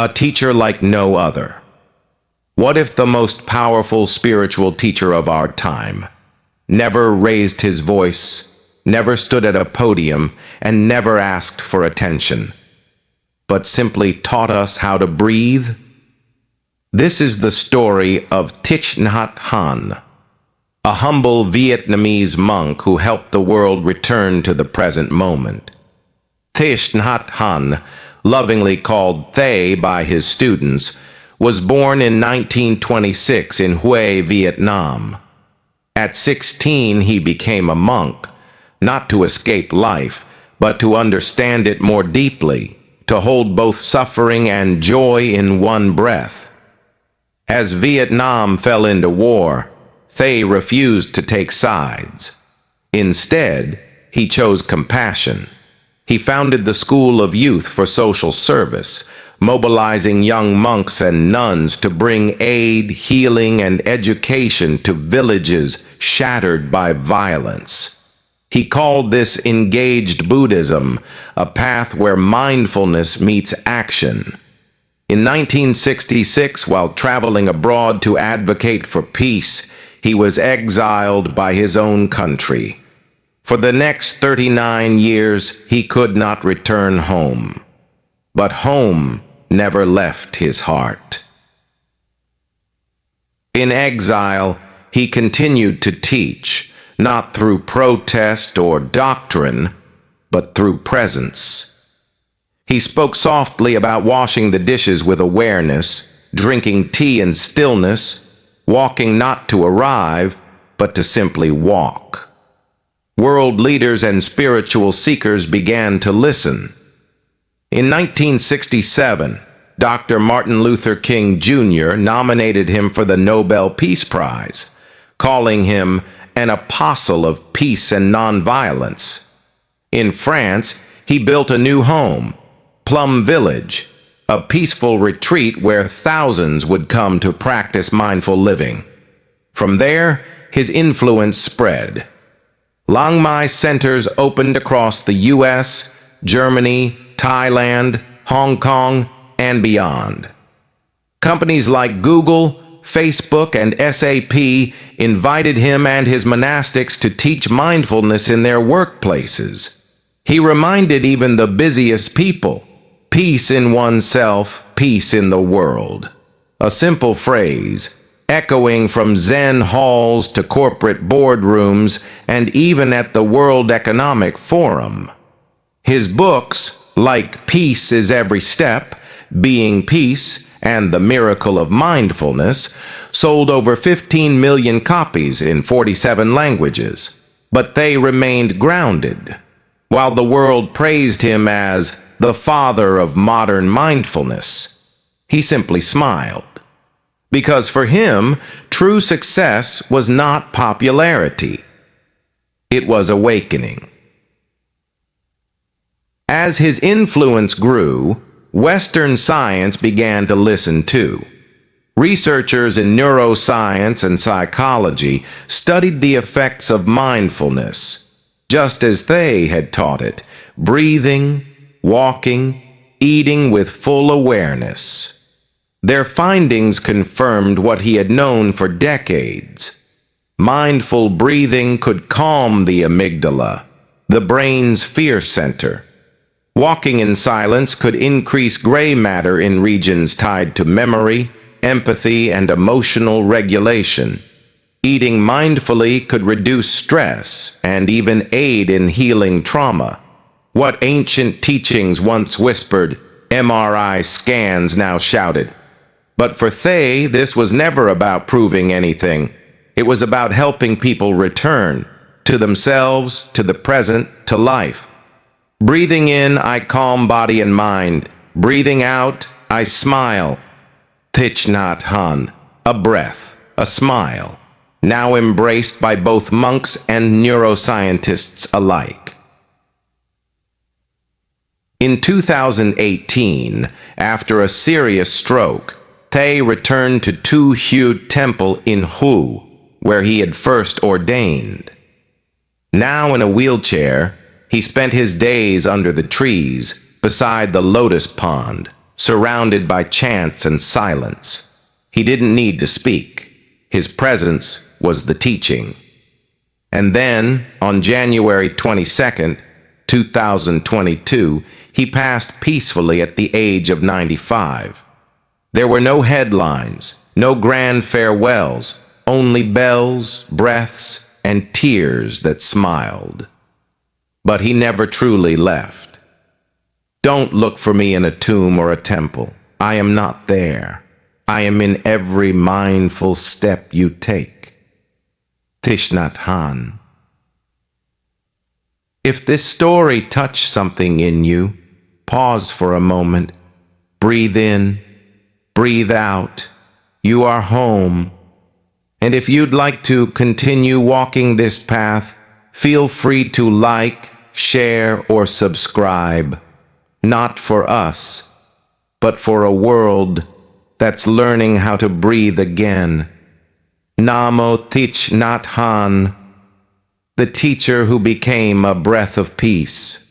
a teacher like no other. What if the most powerful spiritual teacher of our time never raised his voice, never stood at a podium, and never asked for attention, but simply taught us how to breathe? This is the story of Thich Nhat Hanh, a humble Vietnamese monk who helped the world return to the present moment. Thich Nhat Hanh, lovingly called Thay by his students, was born in 1926 in Hue, Vietnam. At 16, he became a monk, not to escape life, but to understand it more deeply, to hold both suffering and joy in one breath. As Vietnam fell into war, Thay refused to take sides. Instead, he chose compassion. He founded the School of Youth for Social Service, mobilizing young monks and nuns to bring aid, healing, and education to villages shattered by violence. He called this engaged Buddhism, a path where mindfulness meets action. In 1966, while traveling abroad to advocate for peace, he was exiled by his own country. For the next 39 years, he could not return home. But home never left his heart. In exile, he continued to teach, not through protest or doctrine, but through presence. He spoke softly about washing the dishes with awareness, drinking tea in stillness, walking not to arrive, but to simply walk. World leaders and spiritual seekers began to listen. In 1967, Dr. Martin Luther King Jr. nominated him for the Nobel Peace Prize, calling him an apostle of peace and nonviolence. In France, he built a new home, Plum Village, a peaceful retreat where thousands would come to practice mindful living. From there, his influence spread. Lang Mai centers opened across the U.S., Germany, Thailand, Hong Kong, and beyond. Companies like Google, Facebook, and SAP invited him and his monastics to teach mindfulness in their workplaces. He reminded even the busiest people, peace in oneself, peace in the world. A simple phrase, echoing from Zen halls to corporate boardrooms and even at the World Economic Forum. His books, like Peace is Every Step, Being Peace, and The Miracle of Mindfulness, sold over 15 million copies in 47 languages. But they remained grounded. While the world praised him as the father of modern mindfulness, he simply smiled. Because for him, true success was not popularity. It was awakening. As his influence grew, Western science began to listen too. Researchers in neuroscience and psychology studied the effects of mindfulness, just as they had taught it, breathing, walking, eating with full awareness. Their findings confirmed what he had known for decades. Mindful breathing could calm the amygdala, the brain's fear center. Walking in silence could increase gray matter in regions tied to memory, empathy, and emotional regulation. Eating mindfully could reduce stress and even aid in healing trauma. What ancient teachings once whispered, MRI scans now shouted. But for Thay, this was never about proving anything. It was about helping people return to themselves, to the present, to life. Breathing in, I calm body and mind. Breathing out, I smile. Thich Nhat Hanh, a breath, a smile, now embraced by both monks and neuroscientists alike. In 2018, after a serious stroke, Thay returned to Tu Hu Temple in Hue, where he had first ordained. Now in a wheelchair, he spent his days under the trees, beside the lotus pond, surrounded by chants and silence. He didn't need to speak. His presence was the teaching. And then, on January 22nd, 2022, he passed peacefully at the age of 95. There were no headlines, no grand farewells, only bells, breaths, and tears that smiled. But he never truly left. Don't look for me in a tomb or a temple. I am not there. I am in every mindful step you take. Thich Nhat Hanh. If this story touched something in you, pause for a moment. Breathe in, breathe out. You are home. And if you'd like to continue walking this path, feel free to like, share, or subscribe. Not for us, but for a world that's learning how to breathe again. Namo Thich Nhat Hanh, the teacher who became a breath of peace.